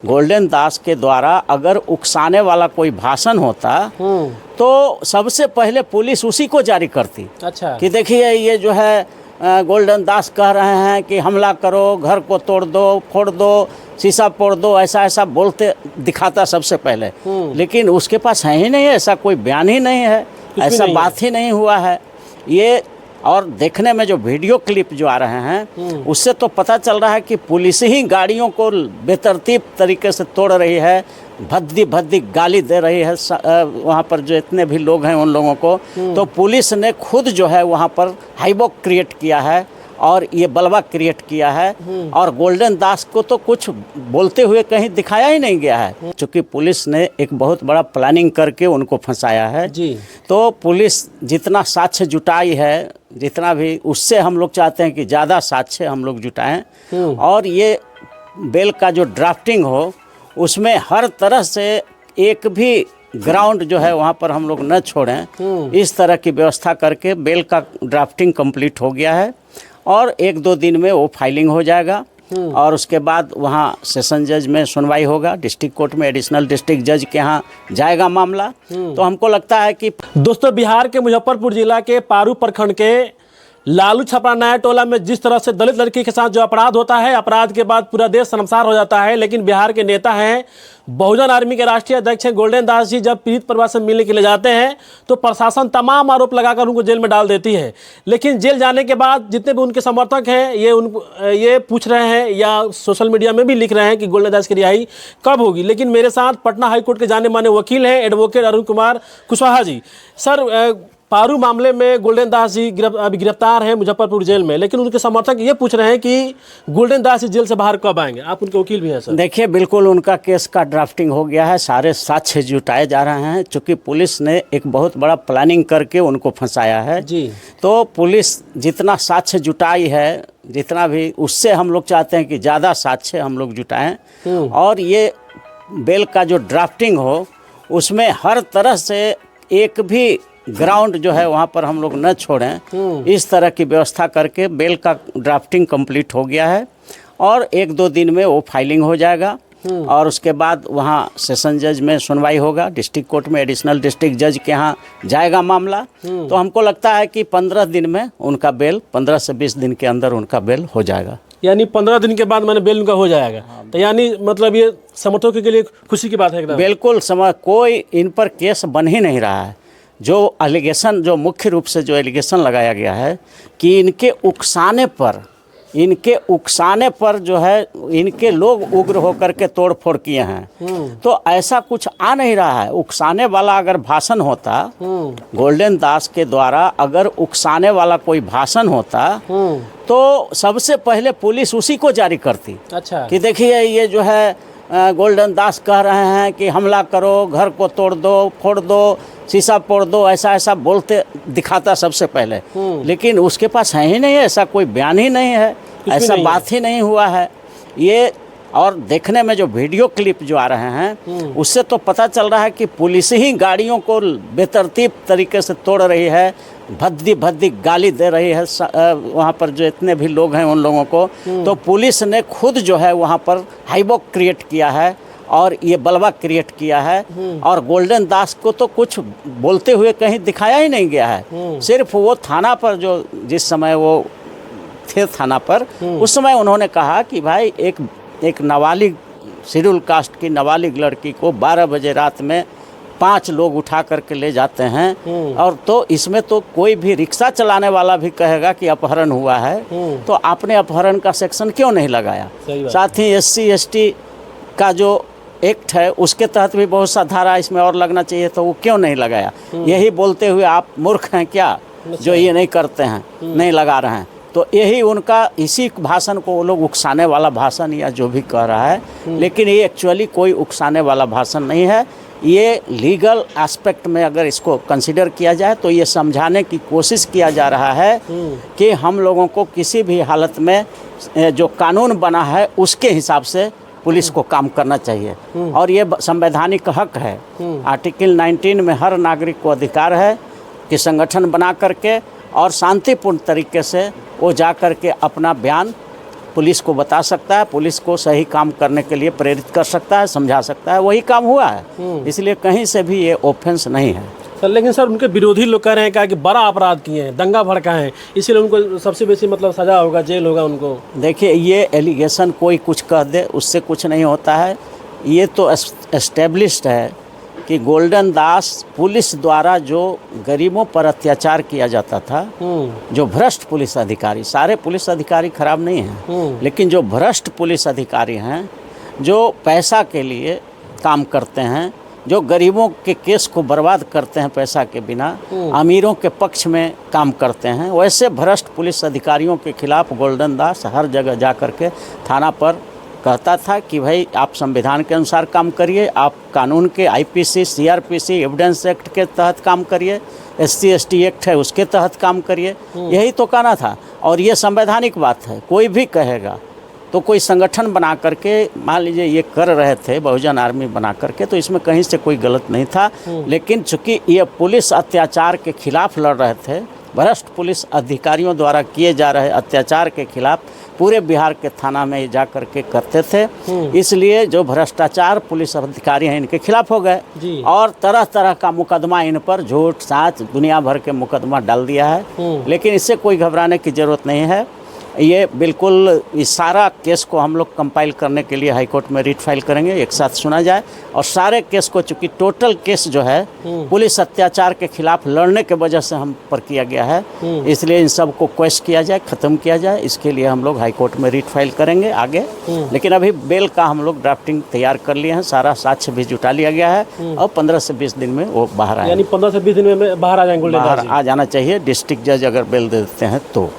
Golden दास के द्वारा अगर उकसाने वाला कोई भाषण होता तो सबसे पहले पुलिस उसी को जारी करती। अच्छा। कि देखिए ये जो है गोल्डन दास कह रहे हैं कि हमला करो, घर को तोड़ दो, फोड़ दो, शीशा फोड़ दो, ऐसा ऐसा बोलते दिखाता सबसे पहले। लेकिन उसके पास है ही नहीं, ऐसा कोई बयान ही नहीं है, ऐसा बात ही नहीं हुआ है ये। और देखने में जो वीडियो क्लिप जो आ रहे हैं उससे तो पता चल रहा है कि पुलिस ही गाड़ियों को बेतरतीब तरीके से तोड़ रही है, भद्दी भद्दी गाली दे रही है वहाँ पर जो इतने भी लोग हैं उन लोगों को। तो पुलिस ने खुद जो है वहाँ पर हाइबॉक क्रिएट किया है और ये बलवा क्रिएट किया है। और गोल्डन दास को तो कुछ बोलते हुए कहीं दिखाया ही नहीं गया है, क्योंकि पुलिस ने एक बहुत बड़ा प्लानिंग करके उनको फंसाया है जी। तो पुलिस जितना साक्ष्य जुटाई है, जितना भी, उससे हम लोग चाहते हैं कि ज़्यादा साक्ष्य हम लोग जुटाएं और ये बेल का जो ड्राफ्टिंग हो उसमें हर तरह से एक भी ग्राउंड जो है वहाँ पर हम लोग न छोड़ें, इस तरह की व्यवस्था करके बेल का ड्राफ्टिंग कंप्लीट हो गया है और एक दो दिन में वो फाइलिंग हो जाएगा और उसके बाद वहाँ सेशन जज में सुनवाई होगा, डिस्ट्रिक्ट कोर्ट में एडिशनल डिस्ट्रिक्ट जज के यहाँ जाएगा मामला। तो हमको लगता है कि दोस्तों, बिहार के मुजफ्फरपुर जिला के पारू प्रखंड के लालू छपरा नया टोला में जिस तरह से दलित लड़की के साथ जो अपराध होता है, अपराध के बाद पूरा देश शर्मसार हो जाता है। लेकिन बिहार के नेता हैं, बहुजन आर्मी के राष्ट्रीय अध्यक्ष हैं गोल्डन दास जी, जब पीड़ित परिवार से मिलने के लिए जाते हैं तो प्रशासन तमाम आरोप लगाकर उनको जेल में डाल देती है। लेकिन जेल जाने के बाद जितने भी उनके समर्थक हैं ये पूछ रहे हैं या सोशल मीडिया में भी लिख रहे हैं कि गोल्डन दास की रिहाई कब होगी। लेकिन मेरे साथ पटना हाईकोर्ट के जाने माने वकील हैं एडवोकेट अरुण कुमार कुशवाहा जी। सर, पारू मामले में गोल्डन दास जी अभी गिरफ्तार हैं मुजफ्फरपुर जेल में, लेकिन उनके समर्थक ये पूछ रहे हैं कि गोल्डन दास जी जेल से बाहर कब आएंगे। आप उनके वकील भी हैं सर। देखिए, बिल्कुल उनका केस का ड्राफ्टिंग हो गया है, सारे साक्ष्य जुटाए जा रहे हैं, चूँकि पुलिस ने एक बहुत बड़ा प्लानिंग करके उनको फंसाया है जी। तो पुलिस जितना साक्ष्य जुटाई है, जितना भी, उससे हम लोग चाहते हैं कि ज़्यादा साक्ष्य हम लोग जुटाएँ और ये बेल का जो ड्राफ्टिंग हो उसमें हर तरह से एक भी ग्राउंड जो है वहाँ पर हम लोग न छोड़ें, इस तरह की व्यवस्था करके बेल का ड्राफ्टिंग कंप्लीट हो गया है और एक दो दिन में वो फाइलिंग हो जाएगा और उसके बाद वहाँ सेशन जज में सुनवाई होगा, डिस्ट्रिक्ट कोर्ट में एडिशनल डिस्ट्रिक्ट जज के यहाँ जाएगा मामला। तो हमको लगता है कि 15 दिन में उनका बेल, 15 से 20 दिन के अंदर उनका बेल हो जाएगा। यानी 15 दिन के बाद मैंने बेल उनका हो जाएगा। तो यानी मतलब ये समर्थकों के लिए खुशी की बात है एकदम। बिल्कुल, कोई इन पर केस बन ही नहीं रहा है। जो एलिगेशन, जो मुख्य रूप से जो एलिगेशन लगाया गया है कि इनके उकसाने पर जो है इनके लोग उग्र होकर के तोड़ फोड़ किए हैं, तो ऐसा कुछ आ नहीं रहा है। उकसाने वाला अगर भाषण होता, गोल्डन दास के द्वारा अगर उकसाने वाला कोई भाषण होता तो सबसे पहले पुलिस उसी को जारी करती। अच्छा। कि देखिए ये जो है गोल्डन दास कह रहे हैं कि हमला करो, घर को तोड़ दो, फोड़ दो, शीशा फोड़ दो, ऐसा ऐसा बोलते दिखाता सबसे पहले। लेकिन उसके पास है ही नहीं, ऐसा कोई बयान ही नहीं है, ऐसा बात ही नहीं हुआ है ये। और देखने में जो वीडियो क्लिप जो आ रहे हैं उससे तो पता चल रहा है कि पुलिस ही गाड़ियों को बेतरतीब तरीके से तोड़ रही है, भद्दी भद्दी गाली दे रही है वहाँ पर जो इतने भी लोग हैं उन लोगों को। तो पुलिस ने खुद जो है वहाँ पर हाइबॉक क्रिएट किया है और ये बलवा क्रिएट किया है और गोल्डन दास को तो कुछ बोलते हुए कहीं दिखाया ही नहीं गया है। सिर्फ वो थाना पर जो जिस समय वो थे थाना पर, उस समय उन्होंने कहा कि भाई एक नाबालिग, शेड्यूल कास्ट की नाबालिग लड़की को 12 बजे रात में 5 लोग उठा करके ले जाते हैं और तो इसमें तो कोई भी रिक्शा चलाने वाला भी कहेगा कि अपहरण हुआ है, तो आपने अपहरण का सेक्शन क्यों नहीं लगाया? साथ ही SC ST का जो एक्ट है उसके तहत भी बहुत सा धारा इसमें और लगना चाहिए, तो वो क्यों नहीं लगाया? यही बोलते हुए आप मूर्ख हैं क्या जो ये नहीं करते हैं, नहीं लगा रहे हैं? तो यही उनका, इसी भाषण को वो लोग उकसाने वाला भाषण या जो भी कह रहा है, लेकिन ये एक्चुअली कोई उकसाने वाला भाषण नहीं है। ये लीगल एस्पेक्ट में अगर इसको कंसिडर किया जाए तो ये समझाने की कोशिश किया जा रहा है कि हम लोगों को किसी भी हालत में जो कानून बना है उसके हिसाब से पुलिस को काम करना चाहिए और ये संवैधानिक हक है। आर्टिकल 19 में हर नागरिक को अधिकार है कि संगठन बना करके और शांतिपूर्ण तरीके से वो जा करके अपना बयान पुलिस को बता सकता है, पुलिस को सही काम करने के लिए प्रेरित कर सकता है, समझा सकता है, वही काम हुआ है। इसलिए कहीं से भी ये ऑफेंस नहीं है। सर लेकिन सर उनके विरोधी लोग कह रहे हैं कि बड़ा अपराध किए हैं, दंगा भड़काए हैं, इसीलिए उनको सबसे बेसी मतलब सजा होगा, जेल होगा उनको। देखिए, ये एलिगेशन कोई कुछ कह दे, उससे कुछ नहीं होता है। ये तो एस्टेब्लिश्ड है कि गोल्डन दास पुलिस द्वारा जो गरीबों पर अत्याचार किया जाता था, जो भ्रष्ट पुलिस अधिकारी, सारे पुलिस अधिकारी खराब नहीं हैं, लेकिन जो भ्रष्ट पुलिस अधिकारी हैं, जो पैसा के लिए काम करते हैं, जो गरीबों के केस को बर्बाद करते हैं पैसा के बिना, अमीरों के पक्ष में काम करते हैं, वैसे भ्रष्ट पुलिस अधिकारियों के खिलाफ गोल्डन दास हर जगह जा कर के थाना पर कहता था कि भाई आप संविधान के अनुसार काम करिए, आप कानून के आईपीसी, सीआरपीसी, एविडेंस एक्ट के तहत काम करिए, एससी एसटी एक्ट है उसके तहत काम करिए, यही तो कहना था। और ये संवैधानिक बात है। कोई भी कहेगा तो कोई संगठन बना करके, मान लीजिए ये कर रहे थे बहुजन आर्मी बना करके, तो इसमें कहीं से कोई गलत नहीं था। लेकिन चूंकि ये पुलिस अत्याचार के खिलाफ लड़ रहे थे, भ्रष्ट पुलिस अधिकारियों द्वारा किए जा रहे अत्याचार के खिलाफ पूरे बिहार के थाना में जा कर के करते थे, इसलिए जो भ्रष्टाचार पुलिस अधिकारी हैं इनके खिलाफ हो गए और तरह तरह का मुकदमा इन पर, झूठ साच दुनिया भर के मुकदमा डाल दिया है। लेकिन इससे कोई घबराने की ज़रूरत नहीं है। ये बिल्कुल इस सारा केस को हम लोग कंपाइल करने के लिए हाई कोर्ट में रिट फाइल करेंगे, एक साथ सुना जाए और सारे केस को, चूँकि टोटल केस जो है पुलिस अत्याचार के खिलाफ लड़ने के वजह से हम पर किया गया है, इसलिए इन सब को क्वेश्चन किया जाए, ख़त्म किया जाए। इसके लिए हम लोग हाई कोर्ट में रिट फाइल करेंगे आगे। लेकिन अभी बेल का हम लोग ड्राफ्टिंग तैयार कर लिए हैं, सारा साक्ष्य भी जुटा लिया गया है और 15 से 20 दिन में वो बाहर आए, यानी 15 से 20 दिन में बाहर आ जाएंगे, बाहर आ जाना चाहिए। डिस्ट्रिक्ट जज अगर बेल दे देते हैं तो।